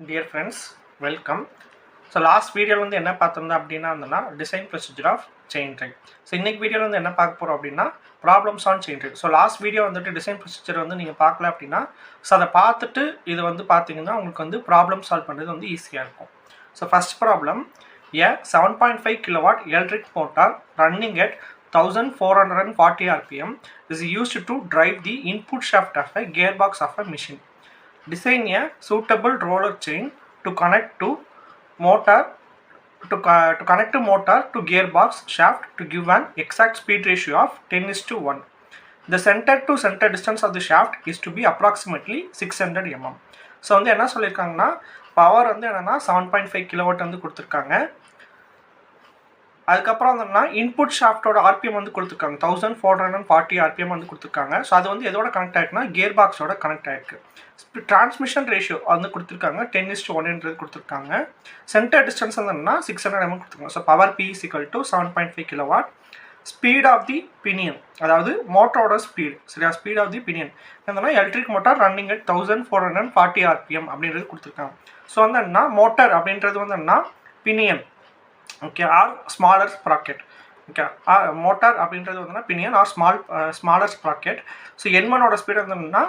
Dear friends, welcome. So last video வந்து என்ன பார்த்தோம்னா அப்படின்னா design procedure of chain drive. So இன்னைக்கு வீடியோவில் வந்து என்ன பார்க்க போகிறோம் அப்படின்னா problems on chain drive. So last video வந்துட்டு டிசைன் ப்ரொசீஜர் வந்து நீங்கள் பார்க்கல அப்படின்னா ஸோ அதை பார்த்துட்டு இது வந்து பார்த்தீங்கன்னா உங்களுக்கு வந்து ப்ராப்ளம் சால்வ் பண்ணுறது வந்து ஈஸியாக இருக்கும். So first problem, a 7.5 kilowatt electric motor running at 1440 rpm is used to drive the input shaft of a gearbox of a machine. Design a suitable roller chain to connect to motor to gearbox shaft to give an exact speed ratio of 10:1. The center to center distance of the shaft is to be approximately 600 mm. So வந்து என்ன சொல்லியிருக்காங்கன்னா power வந்து என்னென்னா 7.5 kilowatt வந்து கொடுத்துருக்காங்க. அதுக்கப்புறம் வந்துன்னா input ஷாஃப்டோட RPM வந்து கொடுத்துருக்காங்க 1440 ஆர்பிஎம் வந்து கொடுத்துருக்காங்க. ஸோ அது வந்து எதோட கனெக்ட் ஆகிருக்குன்னா கியர் பாக்ஸோட கனெக்ட் ஆகிருக்கு. டிரான்ஸ்மிஷன் ரேஷியோ வந்து கொடுத்துருக்காங்க 10:1 கொடுத்துருக்காங்க. சென்டர் டிஸ்டன்ஸ் வந்துன்னா 600 mm கொடுத்துருக்காங்க. So power P = 7.5 kilowatt. Speed of the pinion, அதாவது மோட்டரோட ஸ்பீடு, சரியா, ஸ்பீட் ஆஃப் தி பினியன் என்னன்னா electric motor running at 1440 RPM அப்படின்றது கொடுத்துருக்காங்க. ஸோ வந்து என்ன மோட்டர் அப்படின்றது வந்து என்ன pinion, okay, or smaller sprocket, okay, motor அப்படின்றது வந்து pinion or smaller sprocket. So N1ஓட ஸ்பீடு வந்துன்னா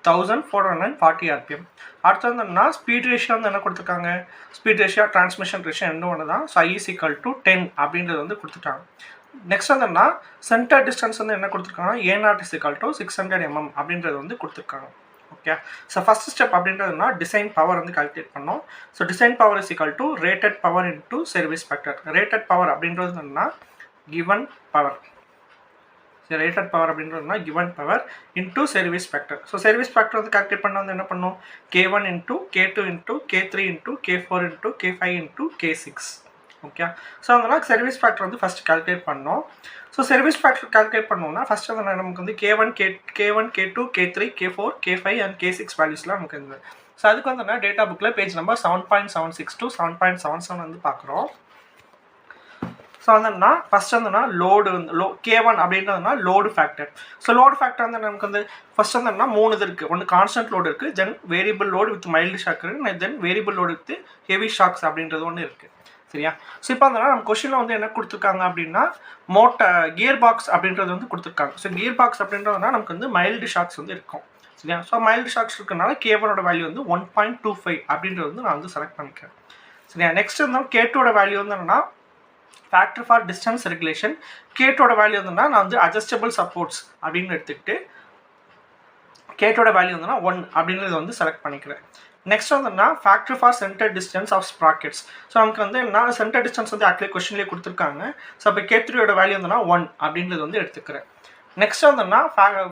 1440 ஆர்பிஎம். அடுத்து வந்துன்னா ஸ்பீட் ரேஷியோ வந்து என்ன கொடுத்துருக்காங்க, ஸ்பீட் ரேஷியோ டிரான்ஸ்மிஷன் ரேஷியோ ரெண்டும் ஒன்று தான். ஸோ I = 10 அப்படின்றது வந்து கொடுத்துட்டாங்க. நெக்ஸ்ட் வந்துன்னா சென்டர் டிஸ்டன்ஸ் வந்து என்ன கொடுத்துருக்காங்கன்னா A0 = 600 mm அப்படின்றது வந்து கொடுத்துருக்காங்க. ஓகே, ஸோ ஃபஸ்ட் ஸ்டெப் அப்படின்றதுனா டிசைன் பவர் வந்து கால்குலேட் பண்ணோம். So design power = rated power into service factor. Rated power அப்படின்றது என்னன்னா கிவன் பவர். சரி, ரேட்டட் பவர் அப்படின்றதுனா given power into service factor. So service factor வந்து கால்குலேட் பண்ண வந்து என்ன பண்ணும், K1 × K2 × K3 × K4 × K5 × K6. Okay, so அதனால் சர்வீஸ் ஃபேக்டர் வந்து ஃபஸ்ட் கால்குலேட் பண்ணோம். ஸோ சர்வீஸ் ஃபேக்டர் கால்குலேட் பண்ணோம்னா ஃபஸ்ட் வந்து நமக்கு வந்து K1, K2, K3, K4, K5 and K6 வேல்யூஸ்லாம் நமக்கு இருந்தது. ஸோ அதுக்கு வந்து டேட்டா புக்கில் பேஜ் நம்பர் 7.76 to 7.77 வந்து பார்க்குறோம். ஸோ வந்துன்னா ஃபஸ்ட் வந்துன்னா லோடு வந்து K1 அப்படின்றதுனா load factor. So load factor வந்து நமக்கு வந்து ஃபஸ்ட் வந்துன்னா 3 இது இருக்குது. ஒன்று கான்ஸ்டன்ட் லோடு இருக்குது, then variable load with mild shock இருக்குது, then variable load with heavy shocks அப்படின்றது ஒன்று இருக்குது, சரியா. ஸோ இப்போ வந்து நம்ம கொஸ்டினில் வந்து என்ன கொடுத்துருக்காங்க அப்படின்னா கியர் பாக்ஸ் அப்படின்றது வந்து கொடுத்துருக்காங்க. ஸோ கியர் பாக்ஸ் அப்படின்றதுனா நமக்கு வந்து மைல்டு ஷாக்ஸ் வந்து இருக்கும், சரியா. ஸோ மைல்டு ஷாக்ஸ் இருக்கனால K1ஓட வேல்யூ வந்து 1.25 அப்படின்றது வந்து நான் வந்து செலக்ட் பண்ணிக்கிறேன், சரியா. நெக்ஸ்ட் இருந்தாலும் K2ஓட வேல்யூ வந்து என்னன்னா ஃபேக்டர் ஃபார் டிஸ்டன்ஸ் ரெகுலேஷன். K2ஓட வேல்யூ வந்துன்னா நான் வந்து அட்ஜஸ்டபிள் சப்போர்ட்ஸ் அப்படின்னு எடுத்துக்கிட்டு K2ஓட வேல்யூ வந்துன்னா 1 அப்படின்றத வந்து செலக்ட் பண்ணிக்கிறேன். நெக்ஸ்ட் வந்துன்னா factor for centre distance of sprockets. So நமக்கு வந்து என்ன சென்டர் டிஸ்டன்ஸ் வந்து ஆக்சுவலி கொஸ்டின்லேயே கொடுத்துருக்காங்க. ஸோ அப்போ K3ஓட வேல்யூ வந்துன்னா 1 அப்படின்றது வந்து எடுத்துக்கிறேன். நெக்ஸ்ட் வந்துன்னா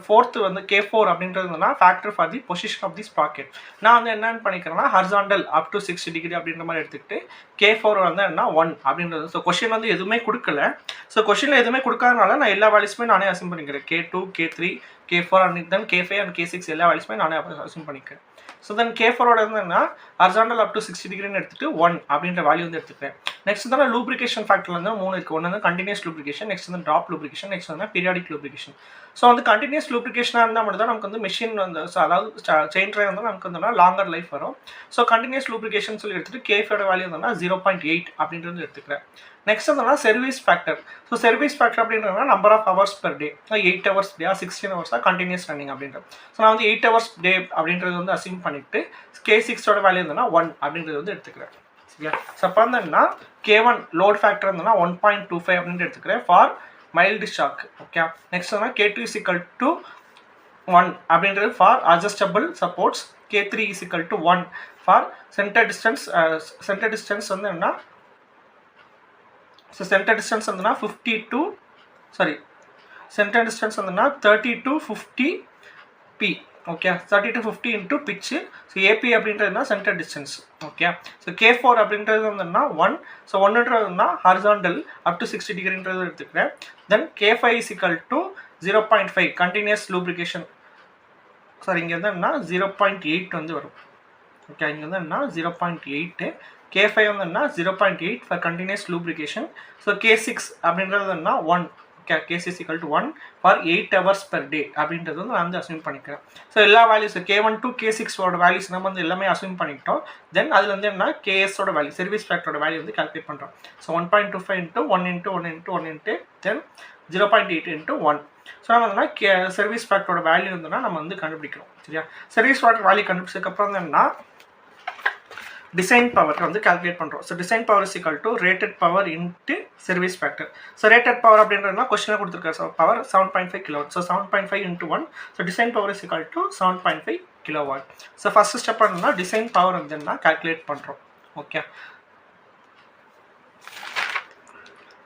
ஃபோர்த்து வந்து K4 அப்படின்றது வந்துன்னா factor for the position of the sprocket. நான் வந்து என்னென்னு பண்ணிக்கிறேன்னா ஹாரிசாண்டல் அப் டு 60 டிகிரி அப்படின்ற மாதிரி எடுத்துக்கிட்டு K4 வந்து என்ன 1 அப்படின்றது. ஸோ கொஸ்டின் வந்து எதுவுமே கொடுக்கல. ஸோ கொஸ்டினில் எதுவுமே கொடுக்காதனால நான் எல்லா வேல்யூஸுமே நானே அசியூம் பண்ணிக்கிறேன். K2, K3, K4 and then K5 and K6 எல்லா வேல்யூஸுமே நானே அசியூம் பண்ணிக்கிறேன். ஸோ தென் K4ஓட வந்து ஹாரிசாண்டல் அப் டு 60 டிகிரின்னு எடுத்துகிட்டு 1 அப்படின்ற வேல்யூ வந்து எடுத்துக்கிறேன். நெக்ஸ்ட் வந்து லூப்ரிகேஷன் ஃபேக்டர் வந்து 3 இருக்குது. ஒன்று வந்து கண்டினியூஸ் லூப்ரிகேஷன், நெக்ஸ்ட் வந்து ட்ராப் லூப்ரிகேஷன், நெக்ஸ்ட் வந்து பீரியாடிக் லூப்ரிகேஷன். ஸோ வந்து கண்டினியூஸ் லூப்ரிகேஷனாக இருந்தால் மட்டும் தான் நமக்கு வந்து மிஷின் வந்து அதாவது செயின் ட்ரைவ் வந்து நமக்கு வந்து லாங்கர் லைஃப் வரும். ஸோ கண்டினியூஸ் லூப்ரிகேஷன் சொல்லி எடுத்துகிட்டு K5ஓட வேல்யூ வந்து 0.8 அப்படின்றது எடுத்துக்கிறேன். நெக்ஸ்ட் வந்து service factor. So service factor அப்படின்றதுனா number of hours per day, 8 hours day 16 hours continuous running அப்படின்றது. ஸோ நான் வந்து 8 ஹவர்ஸ் டே அப்படின்றது வந்து அசியூம் பண்ணிவிட்டு K6ஓட வேல்யூ இருந்ததுன்னா 1 அப்படின்றது வந்து எடுத்துக்கிறேன், சரியா. ஸோ அப்போ வந்துன்னா K1 லோட் ஃபேக்டர் இருந்ததுன்னா 1.25 அப்படின்ட்டு எடுத்துக்கிறேன் for mild shock, okay. Next வந்து K2 = 1 அப்படின்றது for adjustable supports. K3 = 1 for centre distance. Centre distance வந்து என்ன, ஸோ சென்டர் டிஸ்டன்ஸ் வந்துன்னா 30 to 50 P, okay. 30 to 50 into pitch. So AP அப்படின்றதுனா centre distance, okay. So K4 அப்படின்றது வந்துன்னா 1. So 1ன்றதுனா horizontal up to 60 டிகிரின்றது எடுத்துக்கிறேன். Then K5 = 0.5 continuous lubrication. Sorry, இங்கே வந்து என்ன 0.8 வந்து வரும், ஓகே. இங்கே வந்து என்ன 0.8. K5 வந்து என்ன 0.8 for continuous lubrication. So K6 அப்படின்றது என்ன 1, case is equal to 1 for 8 hours per day அப்படின்றது வந்து நான் வந்து அஸ்யூம் பண்ணிக்கிறேன். ஸோ எல்லா வேல்யூஸ் K1 to K6ஓட வேல்யூஸ் நம்ம வந்து எல்லாமே அஸ்யூம் பண்ணிக்கிட்டோம். தென் அதில் வந்து என்ன கேஎஸோட வேல்யூ சர்வீஸ் ஃபேக்டரோட வேல்யூ வந்து கால்குலேட் பண்ணுறோம். So 1.25 into 1 into 1 into 1 into தென் 0.8 into 1. ஸோ நம்ம வந்து சர்வீஸ் ஃபேக்டரோட வேல்யூ இருந்ததுன்னா நம்ம வந்து கண்டுபிடிக்கிறோம். சரியா, சர்வீஸ் ஃபேக்டர் வேல்யூ கண்டுபிடிச்சதுக்கப்புறம் என்னன்னா டிசைன் பவர் வந்து கால்குலேட் பண்ணுறோம். So design power is equal to rated power into service factor. So rated power அப்படின்றதுனா கொஸ்டினில் கொடுத்துருக்காரு. So power 7.5 kilowatt. So 7.5 into 1. So design power is equal to 7.5 kilowatt. So first step என்னன்னா design power வந்து calculate பண்ணுறோம். Okay,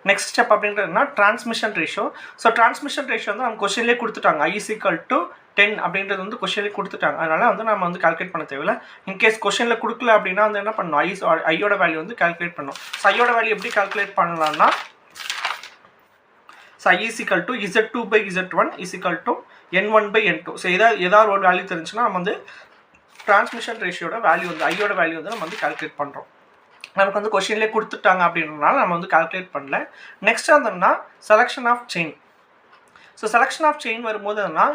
next step அப்படின்றதுனா transmission ratio. So transmission ratio வந்து நம்ம கொஸ்டின்லேயே கொடுத்துட்டாங்க. I is equal to 10 அப்படின்றது வந்து கொஸ்டின்லேயே கொடுத்துட்டாங்க. அதனால வந்து நம்ம வந்து கால்குலேட் பண்ண தேவையில்லை. இன்கேஸ் கொஸ்டினில் கொடுக்கல அப்படின்னா வந்து என்ன பண்ணணும், ஐயோட வேல்யூ வந்து கால்குலேட் பண்ணணும். ஸோ ஐயோட வேல்யூ எப்படி கால்குலேட் பண்ணலாம்னா so I is equal to Z2 by Z1 is equal to N1 by N2. So ஏதாவது ஒரு வேல்யூ தெரிஞ்சுன்னா நம்ம வந்து டிரான்ஸ்மிஷன் ரேஷியோட வேல்யூ வந்து ஐயோட வேல்யூ வந்து நம்ம வந்து கால்குலேட் பண்ணுறோம். நமக்கு வந்து கொஸ்டின்லேயே கொடுத்துட்டாங்க அப்படின்றனால நம்ம வந்து கால்குலேட் பண்ணல. நெக்ஸ்ட் வந்தோம்னா selection of chain. So selection of chain வரும்போது என்னன்னா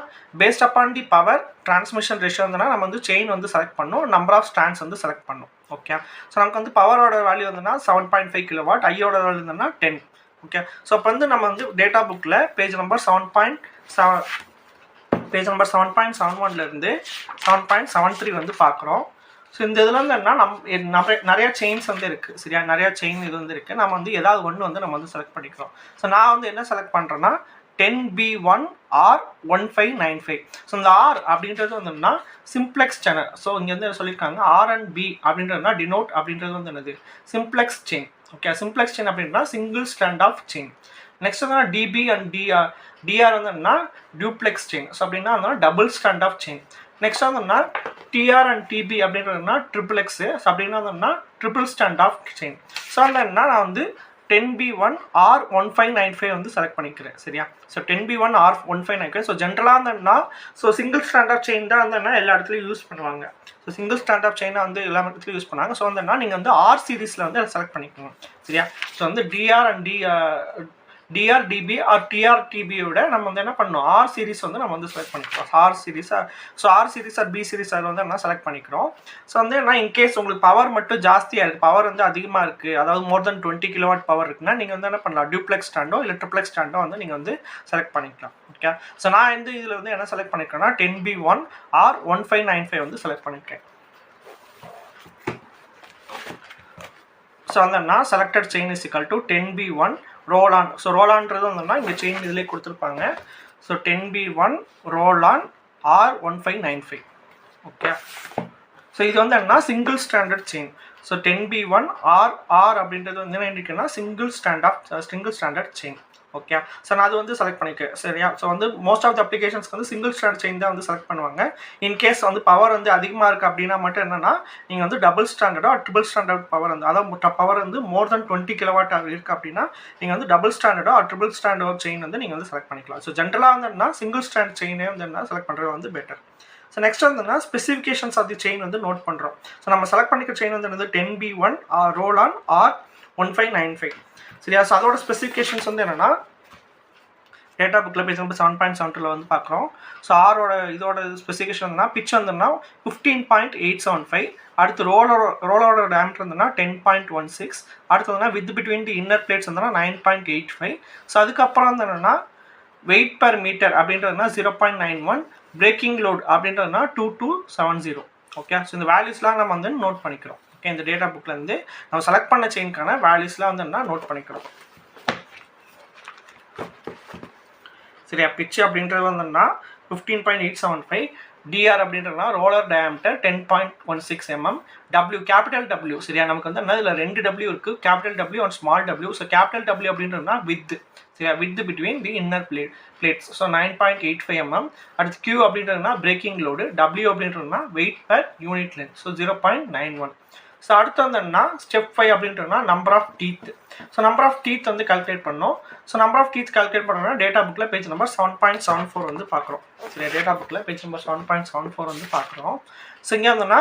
based upon the power transmission ratio வந்துன்னா நம்ம வந்து செயின் வந்து செலக்ட் பண்ணணும், நம்பர் ஆஃப் ஸ்டாண்ட்ஸ் வந்து செலக்ட் பண்ணணும். ஓகே, ஸோ நமக்கு வந்து பவரோட வேல்யூ வந்துன்னா 7.5 kilowatt, ஐயோட வேல்யூ வந்துன்னா 10. ஓகே, ஸோ அப்போ வந்து நம்ம வந்து டேட்டா புக்கில் பேஜ் நம்பர் 7.71 7.73 வந்து பார்க்குறோம். ஸோ இந்த இதில் வந்து என்ன நிறையா செயின்ஸ் வந்து இருக்குது. சரியா, நிறையா செயின் இது வந்து இருக்குது. நம்ம வந்து ஏதாவது ஒன்று வந்து நம்ம வந்து செலக்ட் பண்ணிக்கிறோம். ஸோ நான் வந்து என்ன செலக்ட் பண்ணுறேன்னா 10B1R1595. ஸோ இந்த R அப்படின்றது வந்துன்னா சிம்ப்ளெக்ஸ் சேனல். ஸோ இங்கே வந்து சொல்லியிருக்காங்க R and B அப்படின்றதுனா டினோட் அப்படின்றது வந்து என்னது simplex chain. Okay, simplex chain அப்படின்னா single strand of chain. Next வந்து DB and DR வந்து என்னன்னா டியூப்ளெக்ஸ் செயின். ஸோ அப்படின்னா double strand of chain. Next வந்து TR and TB அப்படின்றதுனா ட்ரிபிள் எக்ஸு. ஸோ அப்படின்னா triple strand of chain. So அந்த என்ன நான் வந்து 10B1R1595 வந்து செலக்ட் பண்ணிக்கிறேன். சரியா, ஸோ 10B1R1595. ஸோ ஜென்ரலாக இருந்ததுன்னா so single strand of chain தான் வந்து எல்லா இடத்துலையும் யூஸ் பண்ணுவாங்க. ஸோ சிங்கிள் ஸ்டாண்ட் ஆஃப் செயினை வந்து எல்லா இடத்துலையும் யூஸ் பண்ணுவாங்க. ஸோ வந்து நீங்கள் வந்து R சீரீஸில் வந்து செலக்ட் பண்ணிக்கணும். சரியா, ஸோ வந்து DR and DR DB or TR TBயோட நம்ம வந்து என்ன பண்ணணும், R சீரிஸ் வந்து நம்ம வந்து செலக்ட் பண்ணிக்கிறோம். R series or B series அதில் வந்து என்ன செலக்ட் பண்ணிக்கிறோம். ஸோ வந்து என்ன இன்கேஸ் உங்களுக்கு பவர் மட்டும் ஜாஸ்தியாக இருக்குது, பவர் வந்து அதிகமாக இருக்குது, அதாவது மோர் தென் 20 kilowatt பவர் இருக்குன்னா நீங்கள் வந்து என்ன பண்ணலாம், டியூப்ளெக்ஸ் ஸ்டாண்டோ இல்லை ட்ரிப்ளெக்ஸ் ஸ்டாண்டோ வந்து நீங்கள் வந்து செலக்ட் பண்ணிக்கலாம். ஓகே, ஸோ நான் வந்து இதில் வந்து என்ன செலக்ட் பண்ணிக்கிறேன்னா 10B1R1595 வந்து செலக்ட் பண்ணிக்கிறேன். ஸோ வந்து selected chain is equal to 10B1 Rolon. So ரோல் ஆன்றது வந்துன்னா இங்கே செயின் இதிலே கொடுத்துருப்பாங்க. So 10B1 Rolon R1595. Okay, so இது வந்து என்னன்னா single standard chain. So 10B1R அப்படின்றது வந்து என்ன இருக்குன்னா single standard chain. Okay, so நான் அது வந்து செலக்ட் பண்ணிக்கிறேன். சரியா, ஸோ வந்து மோஸ்ட் ஆஃப் த அப்ளிகேஷன்ஸ்க்கு வந்து சிங்கிள் ஸ்டாண்டர்ட் செயின் தான் வந்து செலக்ட் பண்ணுவாங்க. இன்கேஸ் வந்து பவர் வந்து அதிகமாக இருக்குது அப்படின்னா மட்டும் என்னன்னா நீங்கள் வந்து டபுள் ஸ்டாண்டர்டோ ட்ரிபிள் ஸ்டாண்டர்ட் பவர் வந்து அதாவது பவர் வந்து மோர் தென் 20 kilowatt இருக்குது அப்படின்னா நீங்கள் வந்து டபுள் ஸ்டாண்டர்டோ ட்ரிபிள் ஸ்டாண்டர்டோ செயின் வந்து நீங்கள் வந்து செலக்ட் பண்ணிக்கலாம். ஸோ ஜென்ரலாக வந்து சிங்கிள் ஸ்டாண்ட் செயினே வந்து என்ன செலக்ட் பண்ணுறது வந்து பெட்டர். ஸோ நெக்ஸ்ட் வந்து ஸ்பெசிஃபிகேஷன்ஸ் ஆஃப் தி செயின் வந்து நோட் பண்ணுறோம். ஸோ நம்ம செலக்ட் பண்ணிக்க செயின் வந்து என்னது 10B1 ரோல் ஆன் R1595. சரியா, ஸோ அதோட ஸ்பெசிஃபிகேஷன்ஸ் வந்து என்னென்னா டேட்டா புக்கில் பேஜ் நம்பர் 7.72 வந்து பார்க்குறோம். ஸோ இதோட ஸ்பெசிஃபிகேஷன்னா பிச் வந்துன்னா 15.875. அடுத்து ரோலோட டயமீட்டர் வந்துன்னா 10.16. அடுத்து வந்து width between the inner plates வந்துன்னா 9.85. ஸோ அதுக்கப்புறம் வந்து என்னென்னா வெயிட் பர் மீட்டர் அப்படின்றதுனா 0.91. பிரேக்கிங் லோட் அப்படின்றதுனா 2270. ஓகே, ஸோ இந்த வேல்யூஸ்லாம் நம்ம வந்து நோட் பண்ணிக்கிறோம். ஓகே, இந்த டேட்டா புக்லேருந்து நம்ம செலக்ட் பண்ண செயின்கான வேல்யூஸ்லாம் வந்து என்ன நோட் பண்ணிக்கிறோம். சரியா, பிச்சு அப்படின்றது வந்துன்னா 15.875. DR அப்படின்றதுனா roller diameter 10.16 mm. W capital W. சரியா, நமக்கு வந்து என்ன இதில் 2 W இருக்குது, capital W and small W. So capital W அப்படின்றதுனா வித். சரியா, width between the inner plates. So 9.85 mm. அடுத்து Q அப்படின்றதுனா பிரேக்கிங் லோடு. W அப்படின்றதுனா weight per unit length. So 0.91. So அடுத்து வந்து ஸ்டெப் 5 அப்படின்றதுனா number of teeth. So number of teeth வந்து calculate பண்ணோம். So number of teeth calculate பண்ணோம்னா data புக்கில் பேஜ் நம்பர் 7.74 வந்து பார்க்குறோம். சரி, டேட்டா புக்கில் பேஜ் நம்பர் 7.74 வந்து பார்க்குறோம். ஸோ இங்கே வந்தோன்னா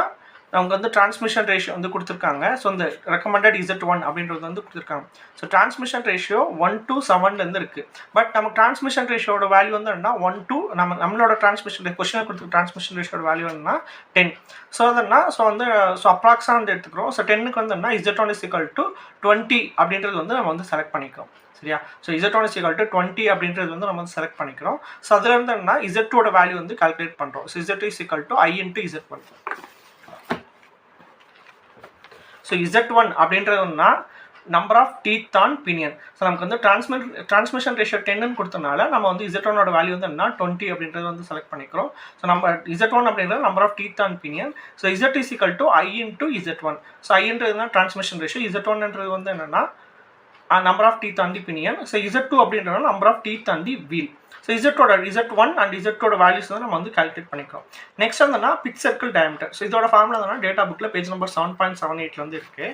அவங்க வந்து டிரான்ஸ்மிஷன் ரேஷியோ வந்து கொடுத்துருக்காங்க. ஸோ இந்த ரெக்கமெண்டட் Z1 அப்படின்றது வந்து கொடுத்துருக்காங்க. ஸோ டிரான்ஸ்மிஷன் ரேஷியோ 1:7 இருக்குது. பட் நமக்கு டிரான்ஸ்மிஷன் ரேஷியோட வேல்யூ வந்து என்னன்னா 1 நம்மளோட டிரான்ஸ்மிஷன் கொஸ்டினில் கொடுத்துருக்க டிரான்ஸ்மிஷன் ரேஷியோட வேல்யூ என்னன்னா 10. ஸோ அதனா ஸோ அப்ராக்ஸாக வந்து எடுத்துக்கிறோம். ஸோ 10க்கு வந்து என்ன Z1 = 20 அப்படின்றது வந்து நம்ம வந்து செலக்ட் பண்ணிக்கிறோம். சரியா? ஸோ Z1 = 20 அப்படின்றது வந்து நம்ம வந்து செலக்ட் பண்ணிக்கிறோம். ஸோ அதில் இருந்து என்ன Z2ஓட வேல்யூ வந்து கால்குலேட் பண்ணுறோம். So Z2 = I × Z1. So Z1 அப்படின்றதுனா number of teeth on pinion. So நமக்கு வந்து டிரான்ஸ்மிஷன் ரேஷியோ 10ன்னு கொடுத்தனால நம்ம வந்து Z1ஓட வேல்யூ வந்து என்ன 20 அப்படின்றது வந்து செலக்ட் பண்ணிக்கிறோம். ஸோ நம்ம Z1 அப்படின்றது number of teeth on pinion. So Z = I × Z1. So ஐன்றதுனா டிரான்ஸ்மிஷன் ரேஷியோ, Z1ன்றது வந்து என்னன்னா number of teeth on the pinion. So Z2 அப்படின்றது number of teeth on the wheel. So Z1 and Z2ஓட values வந்து நம்ம வந்து கால்குலேட் பண்ணிக்கிறோம். நெக்ஸ்ட் வந்துன்னா பிச் சர்க்கிள் டயமீட்டர். ஸோ இதோட ஃபார்முலா வந்து டேட்டா புக்கில் பேஜ் நம்பர் 7.78 வந்து இருக்கு.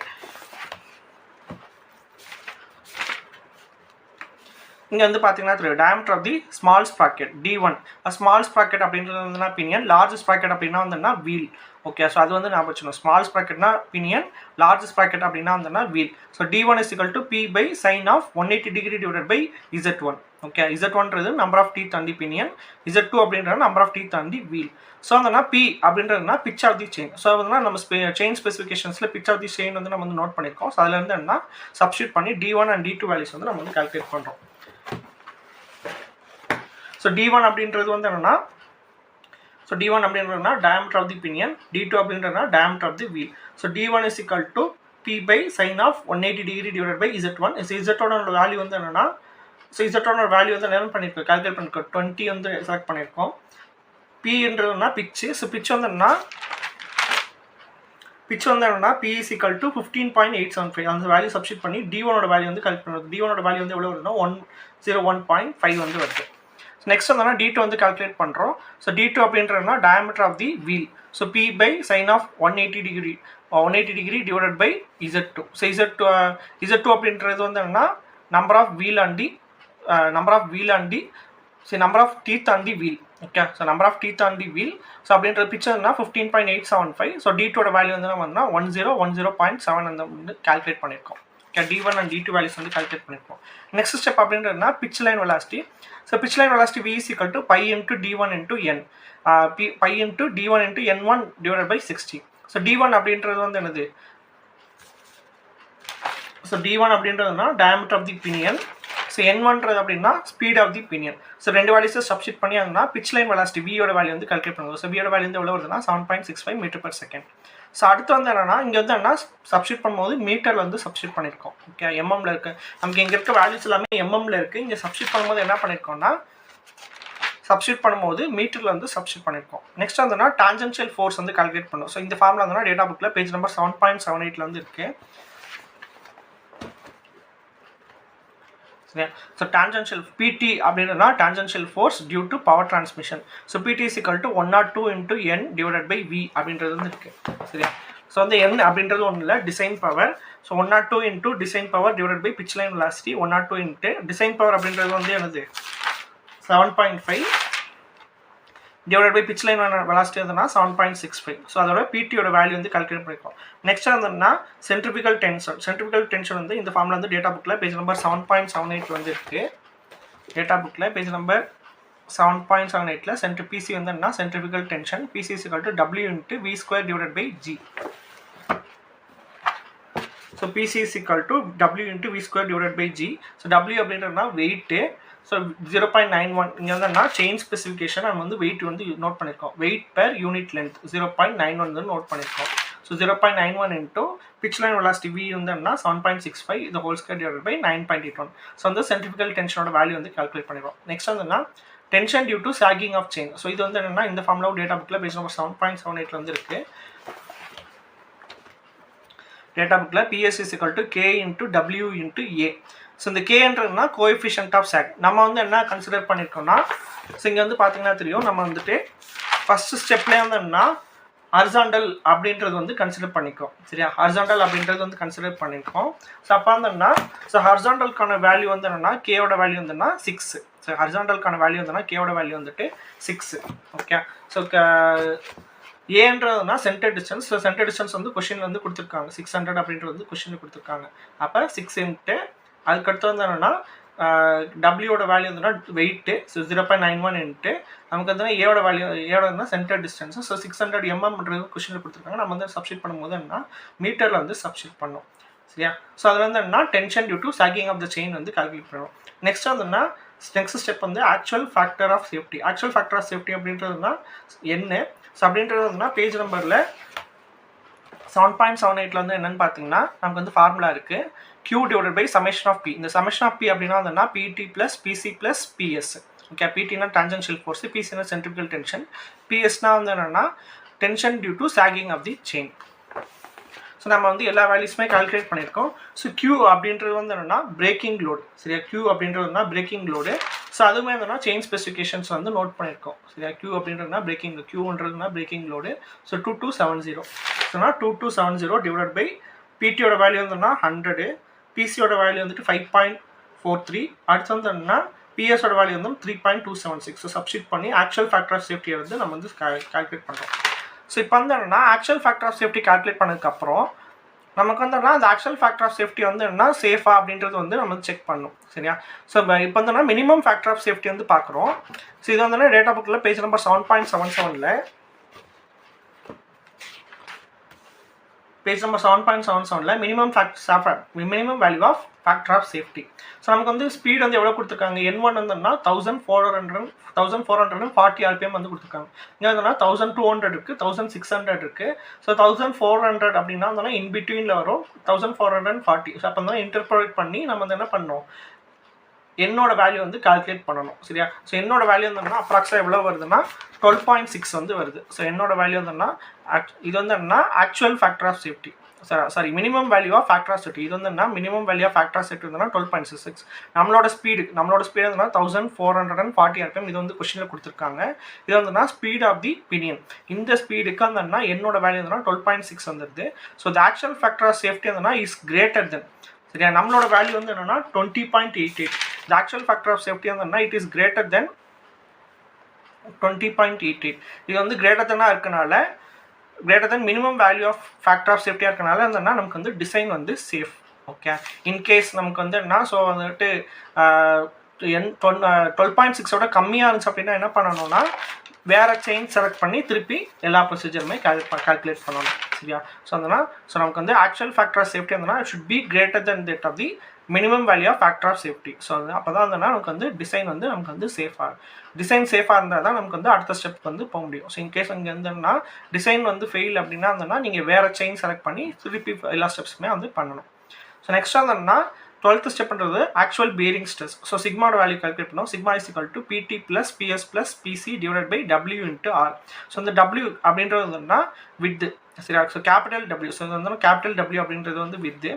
இங்கே வந்து பார்த்தீங்கன்னா தெரியும் diameter of the small sprocket D1. Small sprocket அப்படின்றது வந்துன்னா பினியன், லார்ஜ் ஸ்ப்ராக்கெட் அப்படின்னா வந்துன்னா வீல். ஓகே, ஸோ அது வந்து ஞாபகம் வச்சுக்கணும். ஸ்மால் ஸ்ப்ராக்கெட்னா பினியன், லார்ஜ் ஸ்ப்ராக்கெட் அப்படின்னா வந்துன்னா wheel. So D1 = P/sin of 180 degree / Z1. Okay, Z1ன்றது number of teeth on the pinion, Z2 அப்படின்றது number of teeth on the wheel. So அதனா P அப்படின்றதுனா pitch of the chain. So அதனால் நம்ம chain ஸ்பெசிஃபிகேஷன்ஸில் pitch of the chain வந்து நம்ம வந்து நோட் பண்ணியிருக்கோம். ஸோ அதில் இருந்து என்ன சப்ஸ்டியூட் பண்ணி D1 அண்ட் D2 வேல்யூஸ் வந்து நம்ம வந்து கால்குலேட் பண்ணுறோம். ஸோ D1 அப்படின்றது வந்து என்னன்னா D1 அப்படின்றதுனா diameter of the pinion, D2 அப்படின்றதுனா diameter of the wheel. So D1 = P/sin of 180 degree / Z1. Z1ஓட வேல்யூ வந்து என்னன்னா Z1ஓட வேல்யூ வந்து என்ன பண்ணியிருக்கோம், கால்குலேட் பண்ணியிருக்கோம். 20 வந்து செலக்ட் பண்ணியிருக்கோம். Pன்றதுனா பிச்சு. ஸோ பிச் வந்து என்னன்னா P = 15.875. அந்த வேல்யூ சப்ஸ்டியூட் பண்ணி D1ஓட வேல்யூ வந்து கால்குலேட் பண்ணுறது. D1ஓட வேல்யூ வந்து எவ்வளோ வருதுன்னா 101.5 வந்து வருது. நெக்ஸ்ட் வந்து D2 வந்து கால்குலேட் பண்ணுறோம். ஸோ D2 அப்படின்றதுனா diameter of the wheel. So P/sin of 180 degree / Z2. So Z2 அப்படின்றது வந்து என்னன்னா number of teeth on the wheel. Okay, so number of teeth on the wheel. So அப்படின்ற பிக்சர்னா 15.875. So D2ஓட value வந்து நம்ம 1010.7 அந்த வந்து கால்குலேட் பண்ணியிருக்கோம். Okay, D1 and D2 values வந்து கால்குலேட் பண்ணியிருக்கோம். நெக்ஸ்ட் ஸ்டெப் அப்படின்றதுனா pitch line velocity. So pitch line velocity V = π × D1 × N. π × D1 × N1 / 60. So D1 அப்படின்றது வந்து என்னது? ஸோ D1 அப்படின்றதுனா diameter of the pinion. So N1ன்றது அப்படின்னா speed of the pinion. So ரெண்டு வேல்யூஸை சப்ஸ்டியூட் பண்ணி அதுனா பிச் லைன் வெலாசிட்டி Vயோட வேல்யூ வந்து கால்குலேட் பண்ணுவோம். ஸோ Vயோட வேல்யூ வந்து எவ்வளோ வருதுன்னா 7.65 m/s. ஸோ அடுத்து வந்து என்னன்னா இங்கே வந்து என்ன சப்ஸ்டியூட் பண்ணும்போது மீட்டரில் வந்து சப்ஸ்டியூட் பண்ணியிருக்கோம். ஓகே, எம்எம்ல இருக்குது. நமக்கு இங்கே இருக்க வேல்யூஸ் எல்லாமே எம்எம்ல இருக்குது. இங்கே சப்ஸ்டியூட் பண்ணும்போது என்ன பண்ணியிருக்கோம்னா மீட்டரில் வந்து சப்ஸ்டியூட் பண்ணியிருக்கோம். நெக்ஸ்ட் வந்துன்னா டான்ஜென்ஷியல் ஃபோர்ஸ் வந்து கால்குலேட் பண்ணுவோம். ஸோ இந்த ஃபார்முலா வந்து டேட்டா புக்கில் பேஜ் நம்பர் 7.78 வந்து இருக்குது. ஸோ டான்ஜென்ஷியல் PT அப்படின்னா tangential force due to power transmission. So PT = 102 × N / V அப்படின்றது வந்து இருக்குது. சரியா? ஸோ வந்து N அப்படின்றது ஒன்றும் இல்லை, design power. So 102 × design power / pitch line velocity. 102 × design power அப்படின்றது வந்து என்னது 7.5 / பிச் லைன் வெலாசிட்டி வந்துன்னா 7.65. ஸோ அதோட PTயோட வேல்யூ வந்து கால்குலேட் பண்ணியிருக்கோம். நெக்ஸ்ட் வந்துன்னா சென்ட்ரிபிகல் டென்ஷன் வந்து இந்த ஃபார்முலா வந்து டேட்டா புக்கில் பேஜ் நம்பர் 7.78 வந்து இருக்குது. டேட்டா புக்கில் பேஜ் நம்பர் 7.78ல் PC வந்து என்ன centrifugal tension. PC = W × V² / G. So PC = W × V² / G. So W அப்படின்றதுனா வெயிட்டு. ஸோ 0.91 இங்கே வந்து செயின் ஸ்பெசிஃபிகேஷன் நம்ம வந்து வெயிட் வந்து நோட் பண்ணியிருக்கோம். வெயிட் பெர் யூனிட் லென்த் 0.91 வந்து நோட் பண்ணியிருக்கோம். So 0.91 × pitch line velocity V வந்து என்ன 7.65 இது ஹோல் ஸ்கொயர் / 9.81. ஸோ வந்து சென்ட்ரிபிகல் டென்ஷனோட வேல்யூ வந்து கால்குலேட் பண்ணிடுவோம். நெக்ஸ்ட் வந்துன்னா tension due to sagging of chain. So இது வந்து என்னன்னா இந்த ஃபார்முலா டேட்டா புக்கில் பேஜ் நம்பர் 7.78 வந்து இருக்குது. டேட்டா புக்கில் PS = K × W × A. So இந்த Kன்றதுனா கோஎஃபிஷியன்ட் ஆஃப் சாக். நம்ம வந்து என்ன கன்சிடர் பண்ணியிருக்கோம்னா ஸோ இங்கே வந்து பார்த்தீங்கன்னா தெரியும் நம்ம வந்துட்டு ஃபஸ்ட்டு ஸ்டெப்லேயே வந்து என்னன்னா ஹாரிசாண்டல் அப்படின்றது வந்து கன்சிடர் பண்ணிக்கோம். சரியா? ஹாரிசாண்டல் அப்படின்றது வந்து கன்சிடர் பண்ணியிருக்கோம். ஸோ அப்போ வந்துன்னா ஸோ ஹாரிசாண்டலுக்கான வேல்யூ வந்து என்னன்னா Kயோட வேல்யூ வந்துன்னா 6. ஸோ ஹாரிசாண்டலுக்கான வேல்யூ வந்துன்னா Kயோட வேல்யூ வந்துட்டு 6. ஓகே, ஸோ ஏன்றதுனா centre distance. So centre distance வந்து கொஷினில் வந்து கொடுத்துருக்காங்க 600 அப்படின்றது வந்து கொஷினில் கொடுத்துருக்காங்க. அப்போ 6 இன்ட்டு அதுக்கடுத்து வந்து என்னென்னா டபிள்யூட வேல்யூ வந்துன்னா வெயிட்டு. ஸோ 0.91 இன்ட்டு நமக்கு வந்து ஏவோட வேல்யூ ஏவோட சென்டர் டிஸ்டன்ஸ். ஸோ 600 mm கொஷினில் கொடுத்துருக்காங்க. நம்ம வந்து சப்ஸ்டிட் பண்ணும்போது என்னன்னா மீட்டரில் வந்து சப்ஸ்டிட் பண்ணோம். சரியா? ஸோ அதில் வந்து என்னன்னா tension due to sagging of the chain வந்து கால்குலேட் பண்ணணும். நெக்ஸ்ட் வந்துன்னா நெக்ஸ்ட் ஸ்டெப் வந்து actual factor of safety. Actual factor of safety அப்படின்றதுனா என்ன? ஸோ அப்படின்றது வந்துன்னா பேஜ் நம்பரில் 7.78 வந்து என்னன்னு பார்த்தீங்கன்னா நமக்கு வந்து ஃபார்முலா இருக்குது. Q divided by summation of P. இந்த சமேஷன் ஆஃப் P அப்படின்னா வந்துன்னா PT plus PC plus PS. Okay, பிடினா டான்ஜென்ஷியல் ஃபோர்ஸ், பிசினா சென்ட்ரிபியூகல் டென்ஷன், பிஎஸ்னா வந்து என்னென்னா tension due to sagging of the chain. So நம்ம வந்து எல்லா வேல்யூஸுமே கால்குலேட் பண்ணியிருக்கோம். ஸோ Q அப்படின்றது வந்து என்னென்னா பிரேக்கிங் லோடு. சரியா? Q அப்படின்றதுனா பிரேக்கிங் லோடு. ஸோ அதுவுமே என்னன்னா செயின் ஸ்பெசிஃபிகேஷன்ஸ் வந்து நோட் பண்ணியிருக்கோம். சரியா? Q அப்படின்றதுனா பிரேக்கிங், Qன்றதுனா பிரேக்கிங் லோடு. ஸோ 2270. ஸோனா 2270 டிவைட் பை பிடியோட வேல்யூ வந்துன்னா 100, பிசியோட வேல்யூ வந்துட்டு 5.43, அடுத்து வந்து என்னன்னா பிஎஸோட வேல்யூ வந்து 3.276. ஸோ சப்ஸ்டிட் பண்ணி ஆக்சுவல் ஃபேக்டர் ஆஃப் சேஃப்டியை வந்து நம்ம வந்து கால்குலேட் பண்ணுறோம். ஸோ இப்போ வந்து என்னென்னா actual factor of safety calculate பண்ணதுக்கப்புறம் நமக்கு வந்து அந்த ஆக்சுவல் ஃபேக்டர் ஆஃப் சேஃப்டி வந்து என்ன சேஃபா அப்படின்றது வந்து நம்ம செக் பண்ணணும். சரியா? ஸோ இப்போ வந்து மினிமம் ஃபேக்டர் ஆஃப் சேஃப்டி வந்து பார்க்குறோம். ஸோ இது வந்து டேட்டா புக்கில் page number 7.77 page number 7.77 minimum value of factor of safety. So நமக்கு வந்து ஸ்பீட் வந்து எவ்வளோ கொடுத்துருக்காங்க? N1 வந்துன்னா 1440 RPM வந்து கொடுத்துருக்காங்க. இங்கே வந்துன்னா 1200 இருக்குது, 1600 இருக்குது. ஸோ 1400 அப்படின்னா வந்து இன் பிட்வீனில் வரும் 1440. ஸோ அப்போ வந்து இன்டர்பிரேட் பண்ணி நம்ம வந்து என்ன பண்ணோம்? என்னோட வேல்யூ வந்து கால்குலேட் பண்ணணும். சரியா? ஸோ என்னோட வேல்யூ வந்துன்னா அப்ராக்ஸாக எவ்வளோ வருதுன்னா 12.6 வந்து வருது. ஸோ என்னோட வேல்யூ வந்துன்னா இது வந்து என்னன்னா actual factor of safety, sorry minimum value of factor of safety. இது வந்து என்ன minimum value of factor of safety வந்துன்னா 12.66. நம்மளோட ஸ்பீடு வந்துன்னா 1440 RPM. இது வந்து கொஸ்டினில் கொடுத்துருக்காங்க. இது வந்துன்னா ஸ்பீட் ஆஃப் தி பினியன். இந்த ஸ்பீடுக்கு வந்துன்னா என்னோட வேல்யூ வந்துன்னா 12.6 வந்துடுது. So the actual factor of safety வந்துன்னா இஸ் கிரேட்டர் தென். சரியா? நம்மளோட வேல்யூ வந்து என்னன்னா 20.88. The actual factor of safety வந்துன்னா இட் இஸ் கிரேட்டர் தென் 20.88. இது வந்து கிரேட்டர் தென்னாக இருக்கனால greater than minimum value of factor of சேஃப்டியாக இருக்கனால வந்துன்னா நமக்கு வந்து டிசைன் வந்து சேஃப். ஓகே, இன்கேஸ் நமக்கு வந்து என்ன ஸோ வந்துட்டு 12.6ஓட கம்மியாக இருந்துச்சு அப்படின்னா என்ன பண்ணணும்னா வேறு செயின் செலக்ட் பண்ணி திருப்பி எல்லா ப்ரொசீஜருமே கால்குலேட் பண்ணணும். சரியா? ஸோ அதனால் நமக்கு வந்து ஆக்சுவல் ஃபேக்டர் ஆஃப் சேஃப்டி வந்துன்னா it should be greater than that of the minimum value of factor of safety. So அப்போ தான் வந்துன்னா நமக்கு வந்து டிசைன் வந்து நமக்கு வந்து டிசைன் சேஃபாக இருந்தால் தான் நமக்கு வந்து அடுத்த ஸ்டெப் வந்து போக முடியும். ஸோ இன்கேஸ் அங்கே இருந்தோம்னா டிசைன் வந்து ஃபெயில் அப்படின்னா இருந்தோம்னா நீங்கள் வேறு செயின் செலக்ட் பண்ணி திருப்பி எல்லா ஸ்டெப்ஸுமே வந்து பண்ணணும். ஸோ நெக்ஸ்ட் வந்தோம்னா 12th ஸ்டெப்ன்றது ஆக்சுவல் பியரிங் ஸ்ட்ரெஸ். ஸோ சிக்மாவோட வேல்யூ கால்குலேட் பண்ணோம். Sigma is equal to PT plus PS plus PC divide by W into R. So இந்த டபிள்யூ அப்படின்றது வந்துன்னா வித்து. சரியா? So capital W. ஸோ வந்து கேபிட்டல் டபிள்யூ அப்படின்றது வந்து வித்து.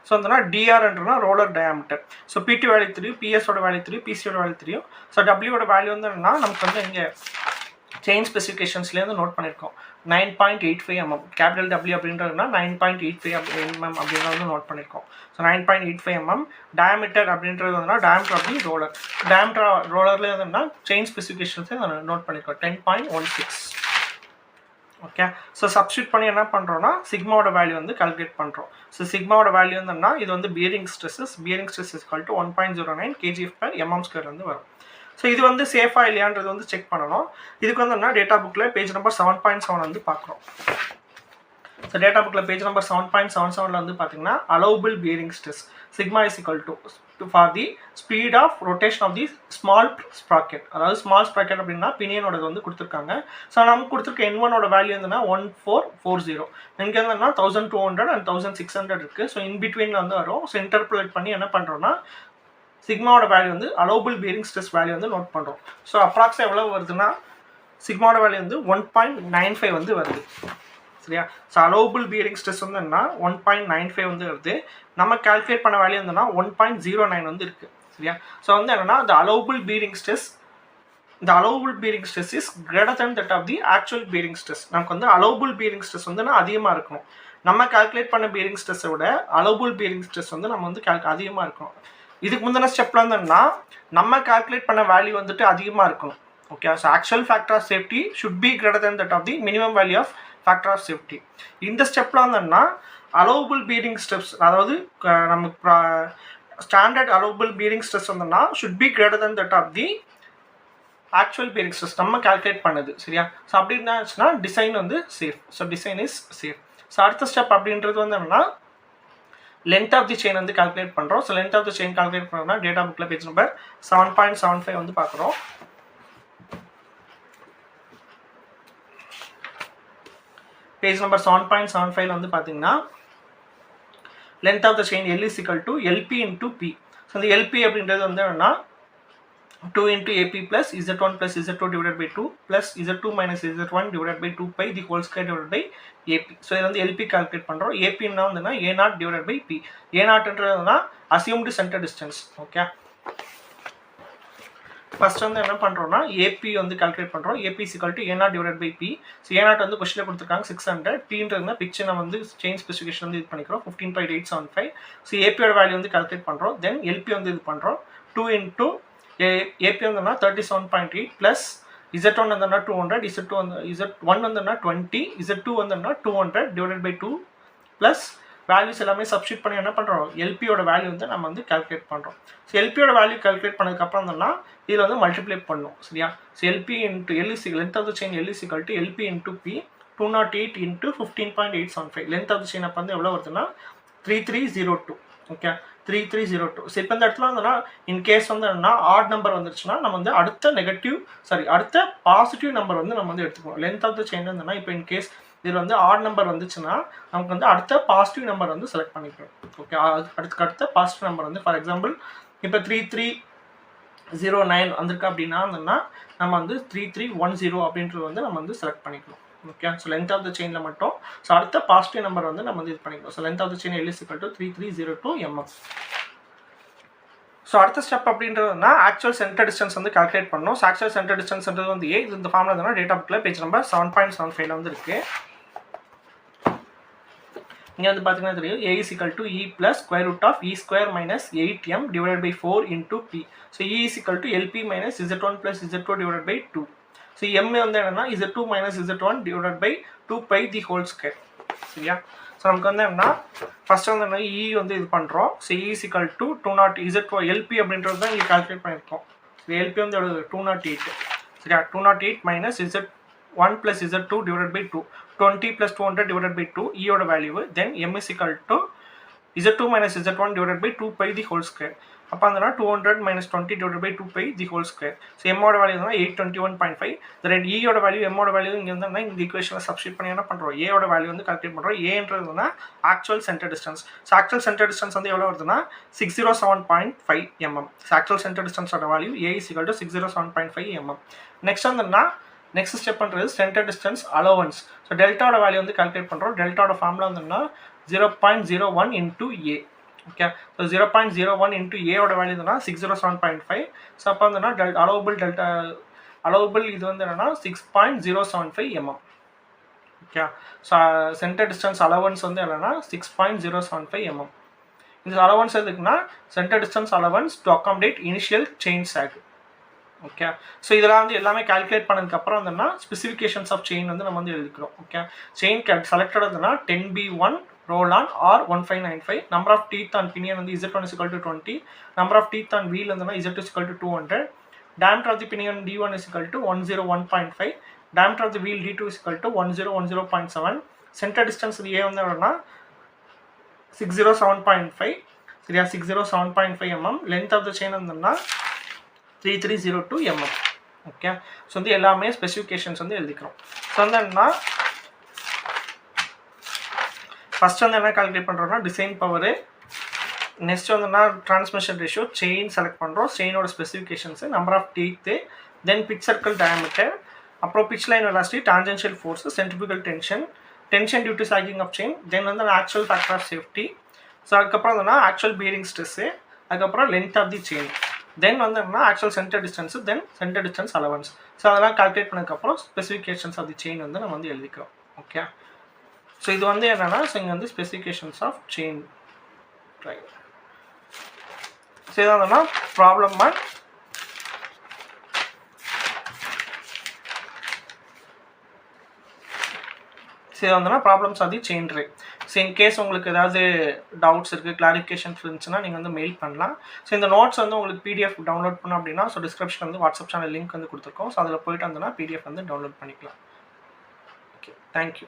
ஸோ வந்துன்னா டிஆர்ன்றனா roller diameter. So PT value தெரியும், பிஎஸோட வேல்யூ தெரியும், பிசியோட வேல்யூ தெரியும். ஸோ டபிள்யூட வேல்யூ வந்து என்னன்னா நமக்கு வந்து இங்கே செயின் ஸ்பெசிஃபிகேஷன்ஸ்லேருந்து நோட் பண்ணியிருக்கோம் 9.85 mm. கேபிட்டல் டபிள்யூ அப்படின்றதுனா 9.85 mm அப்படின்றத வந்து நோட் பண்ணியிருக்கோம். So 9.85 mm. டயாமீட்டர் அப்படின்றது வந்து டயாமீட்டர் அப்படி ரோலர். டயாமீட்டர் ரோலர்லேயே வந்துன்னா செயின் ஸ்பெசிஃபிகேஷன்ஸே நோட் பண்ணியிருக்கோம் 10.16. ஓகே, ஸோ சப்ஸ்டியூட் பண்ணி என்ன பண்ணுறோன்னா சிக்மாவோட வேல்யூ வந்து கால்குலேட் பண்ணுறோம். ஸோ சிக்மாவோட வேல்யூ வந்துன்னா இது வந்து bearing stress is equal to 1.09 kg/mm² வந்து வரும். ஸோ இது வந்து சேஃபாக இல்லையான்றது வந்து செக் பண்ணணும். இதுக்கு வந்து என்ன டேட்டா புக்கில் பேஜ் நம்பர் 7.7 வந்து பார்க்குறோம். ஸோ டேட்டா புக்கில் பேஜ் நம்பர் 7.77 வந்து பார்த்தீங்கன்னா allowable bearing stress sigma is equal to for the speed of rotation of the small sprocket. அதாவது ஸ்மால் ஸ்ப்ராக்கெட் அப்படின்னா பினியனோட வந்து கொடுத்துருக்காங்க. ஸோ நமக்கு கொடுத்துருக்க N1ஓட வேல்யூ வந்துன்னா 1440. இங்கே வந்துன்னா 1200 and 1600 இருக்குது. ஸோ இன் பிட்வீனில் வந்து வரும். ஸோ இன்டர்பிரேட் பண்ணி என்ன பண்ணுறோன்னா சிக்மாவோட வேல்யூ வந்து அலோவபிள் பியரிங் ஸ்ட்ரெஸ் வேல்யூ வந்து நோட் பண்ணுறோம். ஸோ அப்ராக்ஸாக எவ்வளோ வருதுன்னா சிக்மாவோட வேல்யூ வந்து 1.95 வந்து வருது. சரியா? ஸோ அலோவபிள் பியரிங் ஸ்ட்ரெஸ் வந்து என்ன 1.95 வந்து வருது. நம்ம கால்குலேட் பண்ண வேல்யூ வந்துன்னா 1.09 வந்து இருக்குது. சரியா? ஸோ வந்து என்னென்னா the allowable bearing stress is greater than that of the actual bearing stress. நமக்கு வந்து allowable bearing stress வந்து அதிகமாக இருக்கணும். நம்ம கால்குலேட் பண்ண பியரிங் ஸ்ட்ரெஸ்ஸை விட allowable bearing stress வந்து நம்ம வந்து அதிகமாக இருக்கணும். இதுக்கு முந்தின ஸ்டெப்பில் வந்துன்னா நம்ம கால்குலேட் பண்ண வேல்யூ வந்துட்டு அதிகமாக இருக்கணும். Okay. So actual factor of safety should be greater than that of the minimum value of factor of safety. இந்த ஸ்டெப்பில் வந்தோம்னா அலோவபிள் பீரிங் ஸ்டெப்ஸ், அதாவது நமக்கு ஸ்டாண்டர்ட் அலோவபிள் பீரிங் ஸ்ட்ரெஸ் வந்தோம்னா should be greater than that of the actual bearing stress நம்ம calculate பண்ணுது. சரியா? So அப்படி இருந்துச்சுன்னா டிசைன் வந்து safe. So design is safe. So அடுத்த ஸ்டெப் அப்படின்றது வந்து என்னன்னா லென்த் ஆஃப் தி செயின் வந்து கால்குலேட் பண்ணுறோம். So length of the chain calculate பண்ணோம்னா டேட்டா புக்கில் பேஜ் நம்பர் 7.75 வந்து பார்க்குறோம். பேஜ் நம்பர் 7.75 வந்து பார்த்தீங்கன்னா length of the chain L is equal to LP into P. So இந்த LP அப்படின்றது வந்து என்னன்னா 2 into AP plus Z1 plus Z2 divided by 2 plus Z2 minus Z1 divided by 2 pi the whole square divided by AP. So இதில் வந்து LP calculate பண்ணுறோம். APன்னா வந்துன்னா A0 divided by P. A0ன்றதுனா assumed center distance. Okay. First வந்து என்ன பண்ணுறோம்னா AP வந்து calculate பண்ணுறோம். AP is equal to A0 divided by P. So A0 வந்து கொஸ்டினில் கொடுத்துருக்காங்க 600. Pன்றதுனா பிக்சர் நம்ம வந்து செயின் ஸ்பெசிஃபிகேஷன் வந்து இது பண்ணிக்கிறோம் 15.875. ஸோ APயோட வேல்யூ வந்து கால்குலேட் பண்ணுறோம். தென் LP வந்து இது பண்ணுறோம் 2 into AP வந்தோம்னா 37.8 plus Z1 வந்தோம்னா 200, Z1 வந்தோம்னா 20, Z2 வந்தோம்னா 200 divided by 2 plus வேல்யூஸ் எல்லாமே சப்ஸ்டிட் பண்ணி என்ன பண்ணுறோம் LPயோட வேல்யூ வந்து நம்ம வந்து கால்குலேட் பண்ணுறோம். ஸோ LPயோட வேல்யூ கால்குலேட் பண்ணதுக்கப்புறம் வந்தோம்னா இதில் வந்து மல்டிப்ளை பண்ணணும். சரியா? So LP into L is length of the chain L is equal to LP into P 208 into 15.875. Length of the chain அப்போ வந்து எவ்வளோ வருதுன்னா 3302. ஓகே, 3302. ஸோ இப்போ இந்த இடத்துல வந்துன்னா இன்கேஸ் வந்து என்னன்னா ஆட் நம்பர் வந்துருச்சுன்னா நம்ம வந்து அடுத்த பாசிட்டிவ் நம்பர் வந்து நம்ம வந்து எடுத்துக்கணும். லென்த் ஆஃப் த செயின் வந்துன்னா இப்போ இன்கேஸ் இதில் வந்து ஆட் நம்பர் வந்துச்சுன்னா நமக்கு வந்து அடுத்த பாசிட்டிவ் நம்பர் வந்து செலக்ட் பண்ணிக்கிறோம். ஓகே, அடுத்த பாசிட்டிவ் நம்பர் வந்து ஃபார் எக்ஸாம்பிள் இப்போ 3309 வந்திருக்கு அப்படின்னா வந்துன்னா நம்ம வந்து 3310 அப்படின்றது வந்து நம்ம வந்து செலக்ட் பண்ணிக்கணும். Okay, so length of the செயினில் மட்டும் ஸோ அடுத்த பாசிட்டிவ் நம்பர் வந்து நம்ம வந்து இது பண்ணிக்கணும். So length of the chain L is equal to 3302 mm. So அடுத்த ஸ்டெப் அப்படின்றதுனா ஆக்சுவல் சென்டர் டிஸ்டன்ஸ் வந்து கால்குலேட் பண்ணணும். ஸோ ஆக்சுவல் சென்டர் டிஸ்டன்ஸ்ன்றது வந்து இது இந்த ஃபார்மில் இருந்தால் டேட்டா புக்கில் பேஜ் நம்பர் 7.75 வந்து இருக்குது. இங்கே வந்து பார்த்தீங்கன்னா தெரியும் A is equal to E plus square root of E square minus 8m divided by 4 into P. So E is equal to LP minus Z1 plus Z2 divided by 2. So M வந்து என்னன்னா Z2 minus Z1 divided by 2 pi the whole square. சரியா? So நமக்கு வந்து என்னன்னா first வந்து என்ன E வந்து இது பண்ணுறோம். So E is equal to 208 Z2 LP அப்படின்றது தான் இங்கே கால்குலேட் பண்ணியிருக்கோம். LP வந்து எவ்வளோ 208. சரியா? 208 minus Z1 plus Z2 divided by 2. 20 plus 200 divided by 2 E ஓட value. Then M is equal to Z2 minus Z1 divided by 2 pi the whole square. அப்போ வந்துன்னா 200 minus 20 divided by 2 pi the whole square. So M ஓட value வந்து 821.5. தென் E ஓட value M ஓட value இங்கே வந்து இந்த ஈக்குவேஷனில் சப்ஸ்டிட் பண்ணி என்ன பண்ணுறோம் A ஓட வேல்யூ வந்து கால்குலேட் பண்ணுறோம். ஏன்றது வந்து actual centre distance. So actual centre distance வந்து எவ்வளோ வருதுன்னா 607.5 mm. ஸோ ஆக்சுவல் சென்டர் டிஸ்டன்ஸோட value A is equal to 607.5 mm. Next வந்துன்னா நெக்ஸ்ட் ஸ்டெப் பண்ணுறது சென்டர் டிஸ்டன்ஸ் அலோவன்ஸ். ஸோ டெல்டாவோட வேல்யூ வந்து கால்குலேட் பண்ணுறோம். டெல்டாவோட ஃபார்முலா வந்துன்னா 0.01 into A. Okay, so 0.01 into A ஓட வேல்யூ வந்துன்னா 607.5. ஸோ அப்போ வந்துன்னா அலோவபிள் இது வந்து என்னன்னா 6.075 mm. Okay, so centre distance allowance வந்து என்னன்னா 6.075 mm. இந்த அலவன்ஸ் எதுக்குன்னா centre distance allowance to accommodate initial chain sag. Okay, so இதெல்லாம் வந்து எல்லாமே கால்குலேட் பண்ணதுக்கப்புறம் வந்துன்னா ஸ்பெசிஃபிகேஷன்ஸ் ஆஃப் செயின் வந்து நம்ம வந்து எழுதிக்கிறோம். ஓகே, செயின் செலக்டட் வந்துன்னா 10B1 roll on or 1595. Number of teeth on pinion வந்து Z1 is equal to 20. Number of teeth on wheel வந்துன்னா Z2 is equal to 200. Diameter of the pinion D1 is equal to 101.5. Diameter of the wheel D2 is equal to 1010.7. Center distance A வந்து எவ்வளோனா 607.5. சரியா? 607.5 mm. Length of the chain வந்துன்னா 3302 mm. Okay, so வந்து எல்லாமே specifications வந்து எழுதிக்கிறோம். So வந்து என்னன்னா ஃபர்ஸ்ட் வந்து என்ன கால்குலேட் பண்ணுறோம்னா டிசைன் பவர். நெக்ஸ்ட் வந்துன்னா டிரான்ஸ்மிஷன் ரேஷியோ, செயின் செலக்ட் பண்ணுறோம், செயினோட specifications, number of teeth, then pitch circle diameter, அப்புறம் pitch line velocity, tangential force, centrifugal tension due to sagging of chain, then வந்து actual factor of safety. So அதுக்கப்புறம் வந்துன்னா actual bearing stress, அதுக்கப்புறம் length of the chain, then வந்து என்னன்னா actual centre distance, then centre distance allowance. So அதெல்லாம் calculate பண்ணதுக்கப்புறம் specifications of the chain வந்து நம்ம வந்து எழுதிக்கிறோம். ஓகே, ஸோ இது வந்து என்னென்னா ஸோ இங்கே வந்து specifications of chain right. So இதான் ப்ராப்ளம் ஸோ இது வந்துன்னா ப்ராப்ளம்ஸ் அது செயின் ரே. ஸோ இன்கேஸ் உங்களுக்கு ஏதாவது டவுட்ஸ் இருக்குது, கிளாரிஃபிகேஷன்ஸ் இருந்துச்சுன்னா நீங்கள் வந்து மெயில் பண்ணலாம். ஸோ இந்த நோட்ஸ் வந்து உங்களுக்கு பிடிஎஃப் டவுன்லோட் பண்ணோம் அப்படின்னா, ஸோ டிஸ்கிரிப்ஷன் வந்து வாட்ஸ்அப் சேனல் லிங்க் வந்து கொடுத்துருக்கோம். ஸோ அதில் போயிட்டு வந்தோன்னா பிடிஎஃப் வந்து டவுன்லோட் பண்ணிக்கலாம். Okay, thank you.